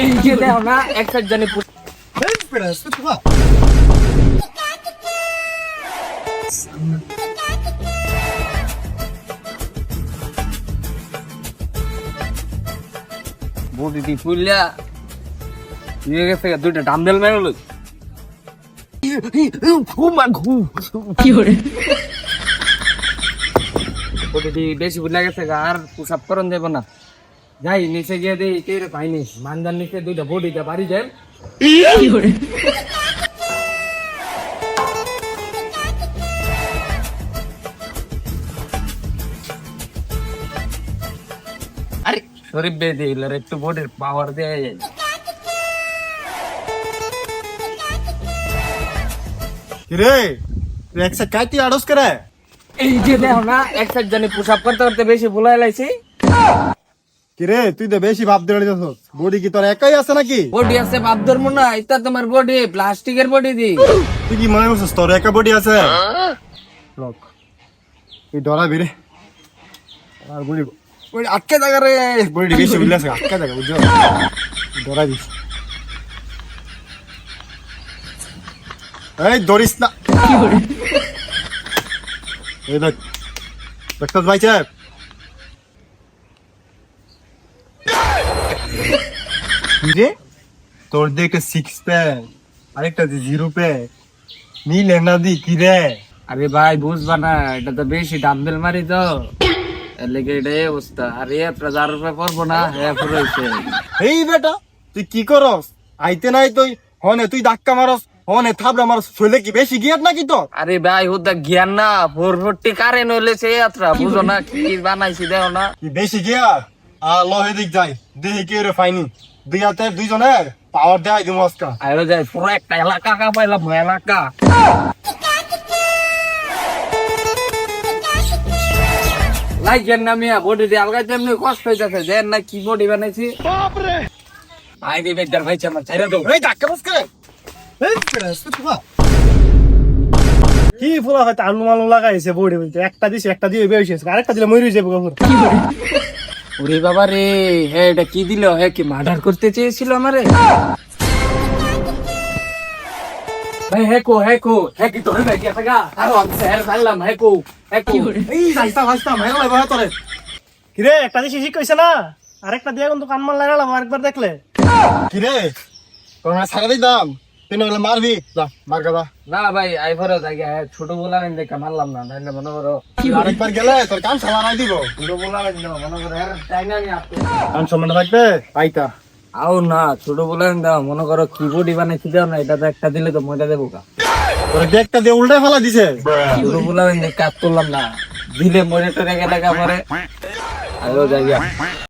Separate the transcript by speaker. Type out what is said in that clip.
Speaker 1: এই যে দেখো না একটা জানি
Speaker 2: Espera, espera, tu va.
Speaker 1: Body দি ফুললা নিয়ে গেছে দুইটা ডাম্বেল মেরে লই ঘুমা ঘুম কি করে বডি দি বেশি ফুললা গেছে আর পুশআপ করন দেব না যাই নিচে গিয়ে দেই কেরে পাইনি মানদার নিচে দুইটা বডিটা বাড়ি দেন কি করে আরে শরীফ বে দিলার একটু বডির পাওয়ার দেয়
Speaker 2: কিরে তুই একসাথে কাইতি আড়স করে
Speaker 1: এই যে দেখো না একসাথে জানি পুশআপ করতে করতে বেশি ভুলাই লাইছি
Speaker 2: কিরে তুই তো বেশি ভাব দিয়ে দিছস বডি কি তোর একাই আছে নাকি
Speaker 1: বডি আছে বাপ ধর্ম না এটা তোমার বডি প্লাস্টিকের বডি দি
Speaker 2: তুই কি মনে করছিস তোর একা বডি আছে লোক তুই ডরাবি রে আর বডি বডি আটকে জায়গা রে বডি বেশি বুঝলে আছে আটকে জায়গা বুঝছো ডরাবি এই দরিস না
Speaker 1: কি করে
Speaker 2: এই দেখ দেখতে ভাই সাহেব কিরে তোর দিয়ে একটা 6 প্যাক আরেকটা দিয়ে 0 প্যাক মিলে না দি কিরে
Speaker 1: আরে ভাই বুঝবা না এটা তো বেশি ডাম্বেল মারি তো এর লেগে এটাই অবস্থা আরে 1000 রুপিয়া পড়বো না হ্যাঁ পুরোইছে
Speaker 2: এই বেটা তুই কি করস আইতে নাই তুই হনে তুই ধাক্কা মারস হনে থাবড়া মারস শৈলে কি বেশি গিয়ার নাকি তো
Speaker 1: আরে ভাই ওটা জ্ঞান না 440 কারেন্ট হইলে সে যাত্রা বুঝো না কি বানাইছি দেখো না
Speaker 2: কি বেশি গিয়ার আর লহে দিক যাই দেখি কি রে ফাইনি দুই হাতে দুইজনের পাওয়ার দেয় দিমু আজকা
Speaker 1: আরে যাই পুরো একটা এলাকা কাঁপাইলাম এলাকা লাইকের নামে বডি দিয়ে আলগা তেমনি কষ্ট হইতেছে দেন না কি বডি বানাইছি বাপরে ভাই দিবে দার ভাই চামা চাইরা দাও
Speaker 2: এই ধাক্কা মাস করে এই কেডা তুই বা
Speaker 3: কি ফুলা হয়তো আলু মালু লাগাইছে বডি বলতে একটা দিছে একটা দিয়ে বেশি আছে আরেকটা দিলে মরে যাবে কাপড়
Speaker 1: ওরে বাবা রে হে এটা কি দিল হে কি মার্ডার করতে চেয়েছিল আমারে ভাই হে কো হে কি তোরে ভাই গেছে গা আর আমি স্যার ফাইলাম হে কো
Speaker 2: এই যাইতা যাইতা মেরা লাইবা তোরে
Speaker 3: কিরে একটা দিছে ঠিক কইছে না আরেকটা দিয়ে কিন্তু কান মাল লাগালাম আরেকবার দেখলে
Speaker 2: কিরে তোর না ছাড়া দিতাম তুই না মারবি যা মার গাদা
Speaker 1: না ভাই আই ভরো জায়গা ছোট বলা নেন দেখা মারলাম না নাইলে মনে করো
Speaker 2: আরেকবার গেলে তোর কাম সালা নাই দিব
Speaker 1: ছোট বলা নেন মনে করো হ্যাঁ তাই না আমি আপনি
Speaker 2: কাম সম্মান থাকবে আইতা
Speaker 1: আও না ছোট বলা নেন দাও মনে করো কি বডি বানাইছি দাও না এটা তো একটা দিলে তো মজা দেবো কা
Speaker 2: তোর দেখটা দিয়ে উল্টে ফেলা দিছে
Speaker 1: ছোট বলা নেন কাজ করলাম না দিলে মরে টরে গেলে পরে আরো জায়গা